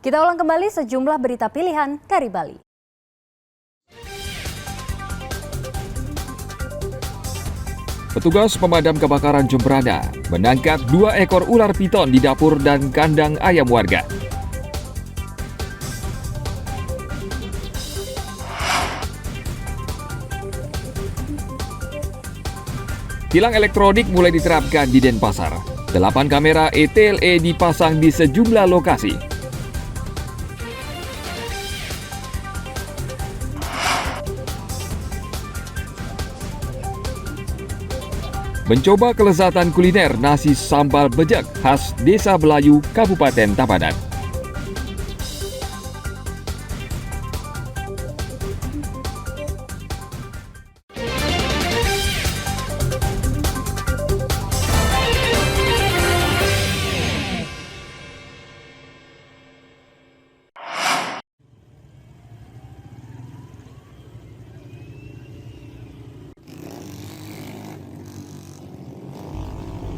Kita ulang kembali sejumlah berita pilihan dari Bali. Petugas pemadam kebakaran Jembrana menangkap 2 ekor ular piton di dapur dan kandang ayam warga. Tilang elektronik mulai diterapkan di Denpasar. 8 kamera ETLE dipasang di sejumlah lokasi. Mencoba kelezatan kuliner nasi sambal bejek khas Desa Belayu, Kabupaten Tabanan.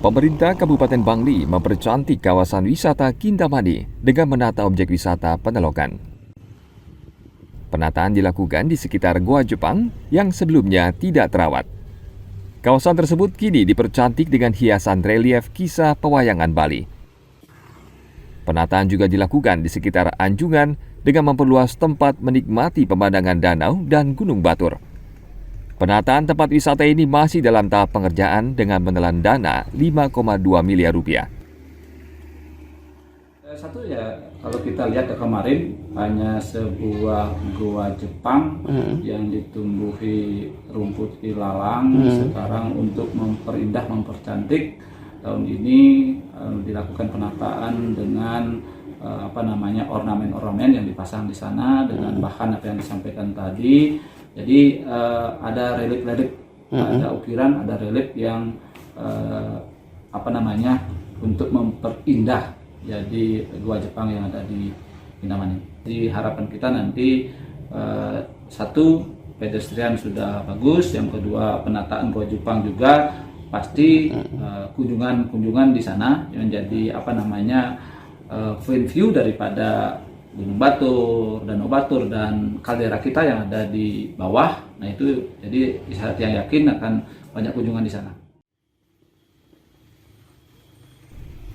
Pemerintah Kabupaten Bangli mempercantik kawasan wisata Kintamani dengan menata objek wisata Penelokan. Penataan dilakukan di sekitar Goa Jepang yang sebelumnya tidak terawat. Kawasan tersebut kini dipercantik dengan hiasan relief kisah pewayangan Bali. Penataan juga dilakukan di sekitar Anjungan dengan memperluas tempat menikmati pemandangan danau dan Gunung Batur. Penataan tempat wisata ini masih dalam tahap pengerjaan dengan menelan dana 5,2 miliar rupiah. Satu ya, kalau kita lihat kemarin hanya sebuah goa Jepang yang ditumbuhi rumput ilalang. Sekarang untuk memperindah, mempercantik, tahun ini dilakukan penataan dengan ornamen-ornamen yang dipasang di sana dengan bahan apa yang disampaikan tadi. Jadi ada relief-relief, ada ukiran, ada relief yang untuk memperindah jadi gua Jepang yang ada di Kintamani. Jadi harapan kita nanti satu, pedestrian sudah bagus, yang kedua penataan gua Jepang juga pasti kunjungan di sana yang menjadi point view daripada Gunung Batur, Danau Batur, dan kaldera kita yang ada di bawah. Nah itu jadi saya yakin akan banyak kunjungan di sana.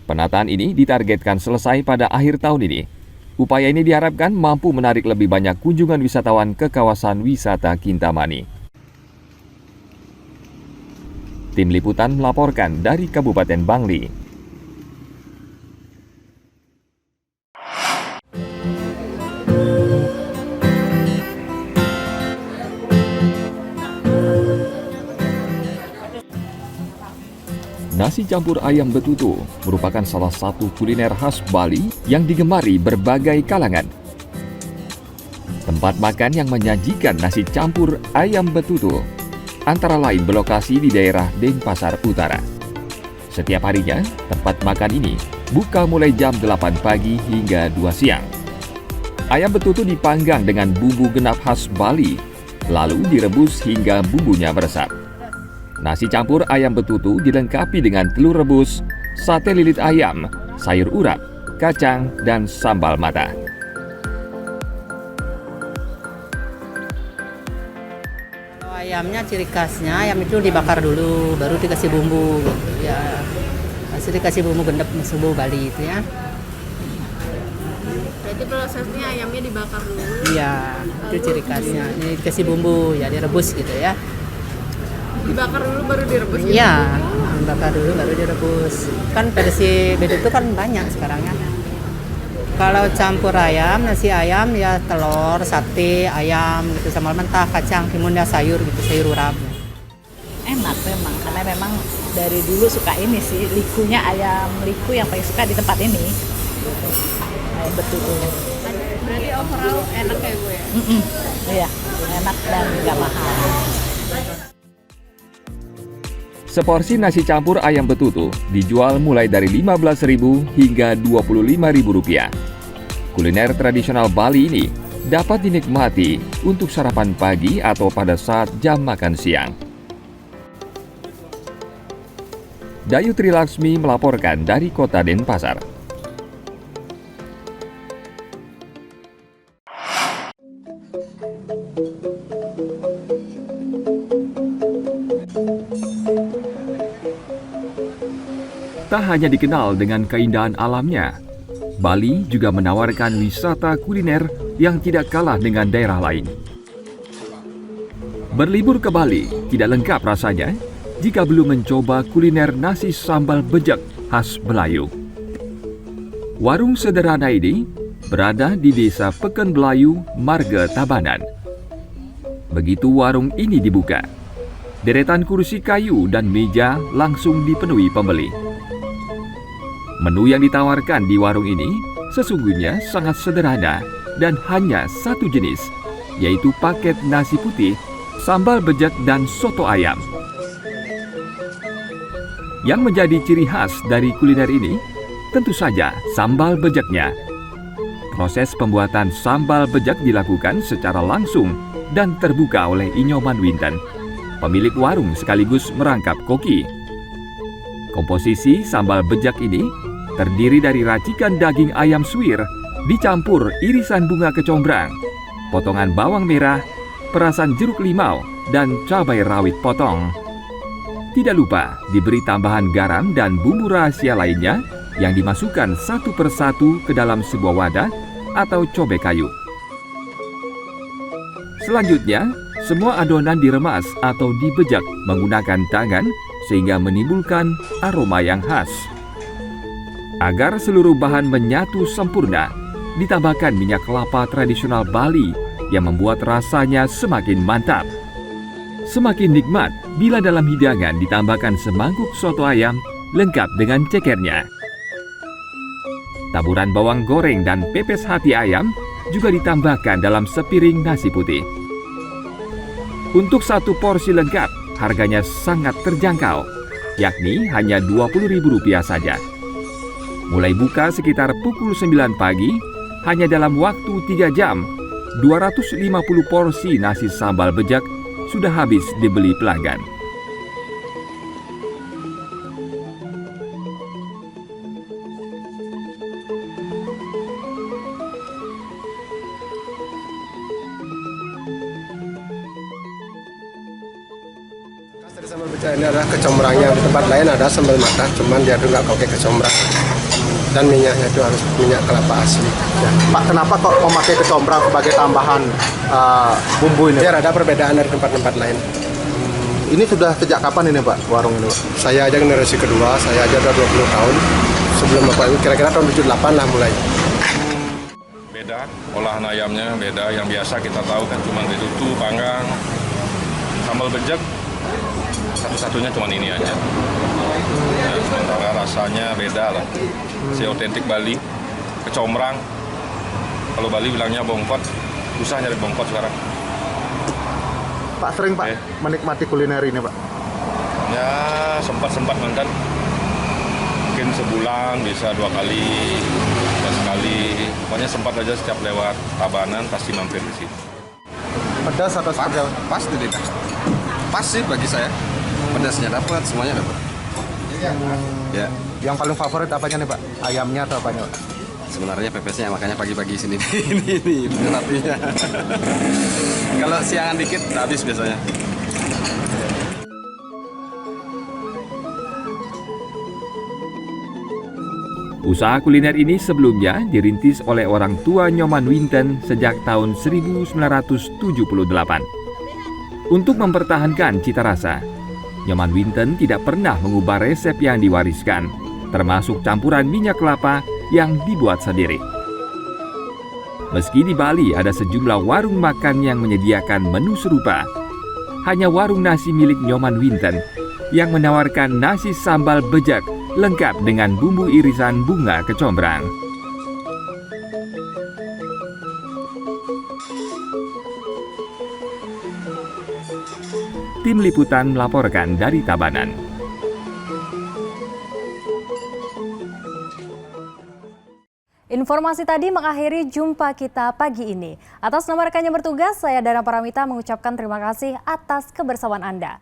Penataan ini ditargetkan selesai pada akhir tahun ini. Upaya ini diharapkan mampu menarik lebih banyak kunjungan wisatawan ke kawasan wisata Kintamani. Tim Liputan melaporkan dari Kabupaten Bangli. Nasi campur ayam betutu merupakan salah satu kuliner khas Bali yang digemari berbagai kalangan. Tempat makan yang menyajikan nasi campur ayam betutu antara lain berlokasi di daerah Denpasar Utara. Setiap harinya, tempat makan ini buka mulai jam 8 pagi hingga 2 siang. Ayam betutu dipanggang dengan bumbu genap khas Bali, lalu direbus hingga bumbunya meresap. Nasi campur ayam betutu dilengkapi dengan telur rebus, sate lilit ayam, sayur urap, kacang, dan sambal mata. Ayamnya ciri khasnya, ayam itu dibakar dulu, baru dikasih bumbu gitu ya. Masih dikasih bumbu gendep bumbu Bali itu ya. Berarti prosesnya ayamnya dibakar dulu? Iya, itu ciri khasnya. Ini dikasih bumbu ya, direbus gitu ya. Dibakar dulu baru direbus? Iya, dibakar dulu baru direbus. Kan versi begitu kan banyak sekarang ya. Kalau campur ayam, nasi ayam ya telur, sate, ayam gitu, sambal mentah, kacang, timunnya sayur gitu, sayur urap. Enak memang, karena memang dari dulu suka ini sih, likunya ayam liku yang paling suka di tempat ini. Ayam betutu. Berarti overall enak ya gue ya? Iya, enak dan nggak mahal. Seporsi nasi campur ayam betutu dijual mulai dari Rp15.000 hingga Rp25.000. Kuliner tradisional Bali ini dapat dinikmati untuk sarapan pagi atau pada saat jam makan siang. Dayu Trilaksmi melaporkan dari Kota Denpasar. Tak hanya dikenal dengan keindahan alamnya, Bali juga menawarkan wisata kuliner yang tidak kalah dengan daerah lain. Berlibur ke Bali tidak lengkap rasanya jika belum mencoba kuliner nasi sambal bejek khas Melayu. Warung sederhana ini berada di Desa Peken Belayu, Marga Tabanan. Begitu warung ini dibuka, deretan kursi kayu dan meja langsung dipenuhi pembeli. Menu yang ditawarkan di warung ini sesungguhnya sangat sederhana dan hanya satu jenis, yaitu paket nasi putih, sambal bejek, dan soto ayam. Yang menjadi ciri khas dari kuliner ini tentu saja sambal bejeknya. Proses pembuatan sambal bejek dilakukan secara langsung dan terbuka oleh Inyoman Winten, pemilik warung sekaligus merangkap koki. Komposisi sambal bejek ini terdiri dari racikan daging ayam suwir dicampur irisan bunga kecombrang, potongan bawang merah, perasan jeruk limau, dan cabai rawit potong. Tidak lupa diberi tambahan garam dan bumbu rahasia lainnya yang dimasukkan satu persatu ke dalam sebuah wadah atau cobek kayu. Selanjutnya, semua adonan diremas atau dibejek menggunakan tangan sehingga menimbulkan aroma yang khas. Agar seluruh bahan menyatu sempurna, ditambahkan minyak kelapa tradisional Bali yang membuat rasanya semakin mantap. Semakin nikmat bila dalam hidangan ditambahkan semangkuk soto ayam lengkap dengan cekernya. Taburan bawang goreng dan pepes hati ayam juga ditambahkan dalam sepiring nasi putih. Untuk satu porsi lengkap, harganya sangat terjangkau, yakni hanya Rp20.000 saja. Mulai buka sekitar pukul 9 pagi, hanya dalam waktu 3 jam, 250 porsi nasi sambal bejek sudah habis dibeli pelanggan. Dari sambal bejek ini adalah kecombrangnya. Di tempat lain ada sambal mata, cuman dia tuh nggak pakai kecombrang. Dan minyaknya itu harus minyak kelapa asli. Ya. Pak, kenapa kok memakai kecombrang sebagai tambahan bumbu ini? Biar ada perbedaan dari tempat-tempat lain. Ini sudah sejak kapan ini Pak, warung ini? Saya aja generasi kedua, saya aja udah 20 tahun. Sebelum Bapak itu kira-kira tahun 78 lah mulai. Beda, olahan ayamnya beda. Yang biasa kita tahu kan cuma ditutu, panggang, sambal bejek. Satu-satunya cuma ini aja. Ya, sementara rasanya beda lah. Si otentik Bali, kecombrang. Kalau Bali bilangnya bongkot, susah nyari bongkot sekarang. Pak sering Pak menikmati kuliner ini Pak? Ya sempat mantan. Mungkin sebulan bisa 2 kali, bisa sekali. Pokoknya sempat aja setiap lewat Tabanan pasti mampir di sini. Pedas atau seperti apa? Pas di lidah. Pas sih bagi saya. Pedasnya dapat, semuanya dapat. Ya. Yang paling favorit apanya nih Pak? Ayamnya atau apanya Pak? Sebenarnya pepesnya makanya pagi-pagi sini ini tetapinya. Kalau siangan dikit habis biasanya. Usaha kuliner ini sebelumnya dirintis oleh orang tua Nyoman Winten sejak tahun 1978. Untuk mempertahankan cita rasa, Nyoman Winten tidak pernah mengubah resep yang diwariskan, termasuk campuran minyak kelapa yang dibuat sendiri. Meski di Bali ada sejumlah warung makan yang menyediakan menu serupa, hanya warung nasi milik Nyoman Winten yang menawarkan nasi sambal bejek lengkap dengan bumbu irisan bunga kecombrang. Tim Liputan melaporkan dari Tabanan. Informasi tadi mengakhiri jumpa kita pagi ini. Atas nama rekan yang bertugas, saya Dana Paramita mengucapkan terima kasih atas kebersamaan Anda.